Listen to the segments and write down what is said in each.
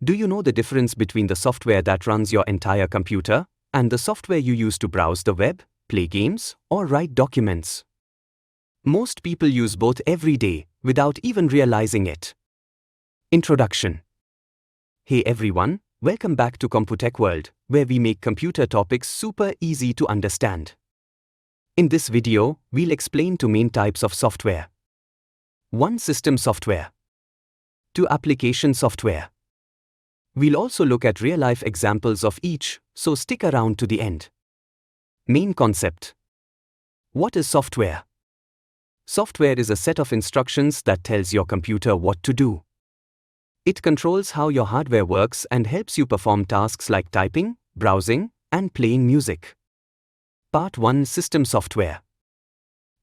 Do you know the difference between the software that runs your entire computer and the software you use to browse the web, play games, or write documents? Most people use both every day without even realizing it. Introduction. Hey everyone, welcome back to Computech World, where we make computer topics super easy to understand. In this video, we'll explain two main types of software. 1. System software. 2. Application software. We'll also look at real-life examples of each, so stick around to the end. Main concept. What is software? Software is a set of instructions that tells your computer what to do. It controls how your hardware works and helps you perform tasks like typing, browsing, and playing music. Part 1. System software.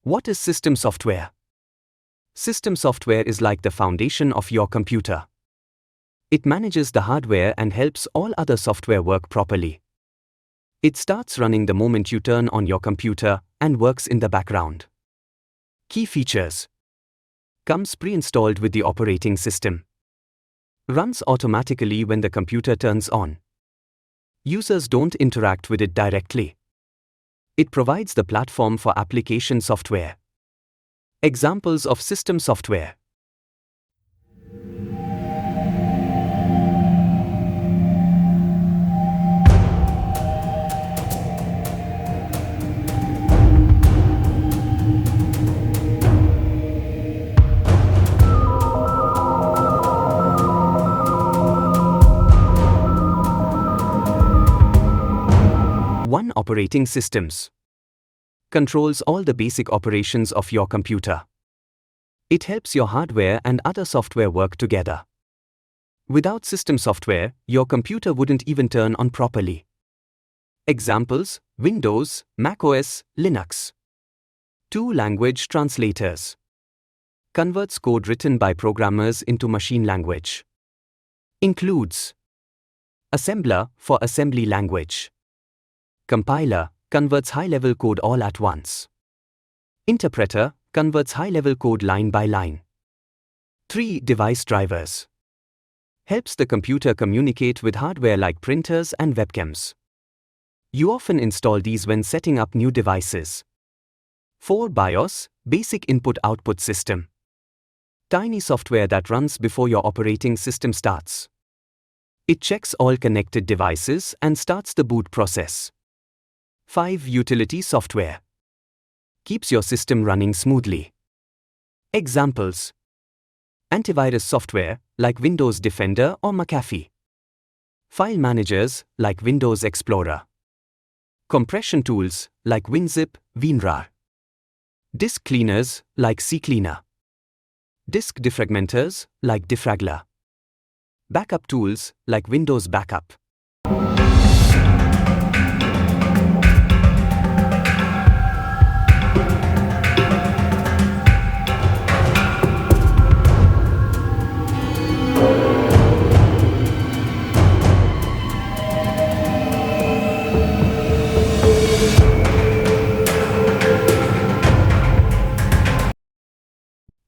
What is system software? System software is like the foundation of your computer. It manages the hardware and helps all other software work properly. It starts running the moment you turn on your computer and works in the background. Key features. Comes pre-installed with the operating system. Runs automatically when the computer turns on. Users don't interact with it directly. It provides the platform for application software. Examples of system software. One. Operating systems. Controls all the basic operations of your computer. It helps your hardware and other software work together. Without system software, your computer wouldn't even turn on properly. Examples: Windows, macOS, Linux. 2. Language translators. Converts code written by programmers into machine language. Includes assembler for assembly language. Compiler converts high-level code all at once. Interpreter converts high-level code line by line. 3. Device drivers. Helps the computer communicate with hardware like printers and webcams. You often install these when setting up new devices. 4. BIOS, basic input-output system. Tiny software that runs before your operating system starts. It checks all connected devices and starts the boot process. 5. Utility software. Keeps your system running smoothly. Examples: antivirus software like Windows Defender or McAfee. File managers like Windows Explorer. Compression tools like WinZip, WinRAR. Disk cleaners like CCleaner. Disk defragmenters like Defragler. Backup tools like Windows Backup.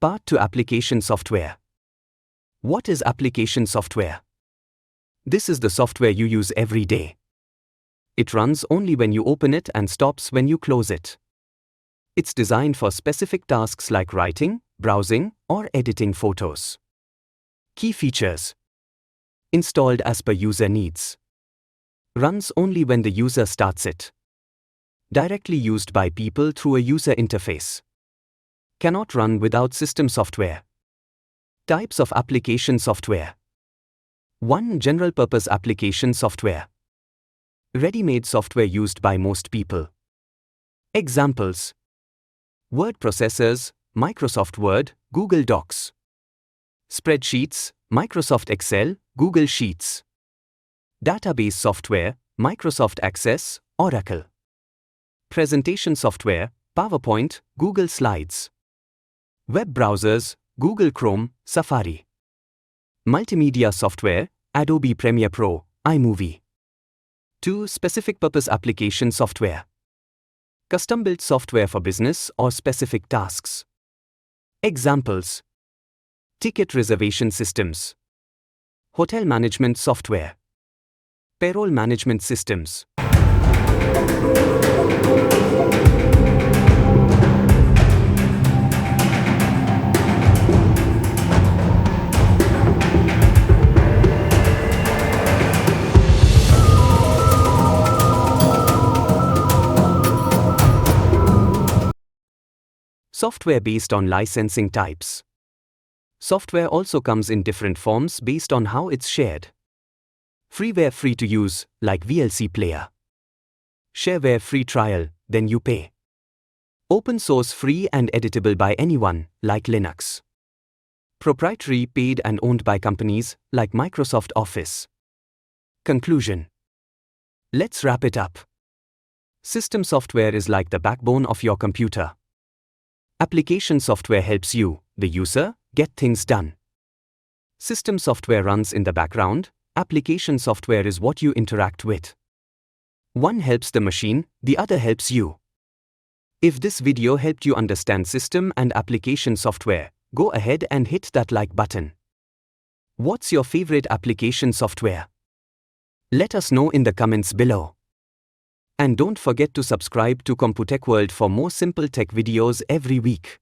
Part 2. Application software. What is application software? This is the software you use every day. It runs only when you open it and stops when you close it. It's designed for specific tasks like writing, browsing, or editing photos. Key features. Installed as per user needs. Runs only when the user starts it. Directly used by people through a user interface. Cannot run without system software. Types of application software. 1. General-purpose application software. Ready-made software used by most people. Examples: word processors, Microsoft Word, Google Docs. Spreadsheets, Microsoft Excel, Google Sheets. Database software, Microsoft Access, Oracle. Presentation software, PowerPoint, Google Slides. Web browsers, Google Chrome, Safari. Multimedia software, Adobe Premiere Pro, iMovie. 2. Specific purpose application software. Custom-built software for business or specific tasks. Examples: ticket reservation systems. Hotel management software. Payroll management systems. Software based on licensing types. Software also comes in different forms based on how it's shared. Freeware free to use, like VLC Player. Shareware free trial, then you pay. Open source free and editable by anyone, like Linux. Proprietary paid and owned by companies, like Microsoft Office. Conclusion. Let's wrap it up. System software is like the backbone of your computer. Application software helps you, the user, get things done. System software runs in the background, application software is what you interact with. One helps the machine, the other helps you. If this video helped you understand system and application software, go ahead and hit that like button. What's your favorite application software? Let us know in the comments below. And don't forget to subscribe to Computech World for more simple tech videos every week.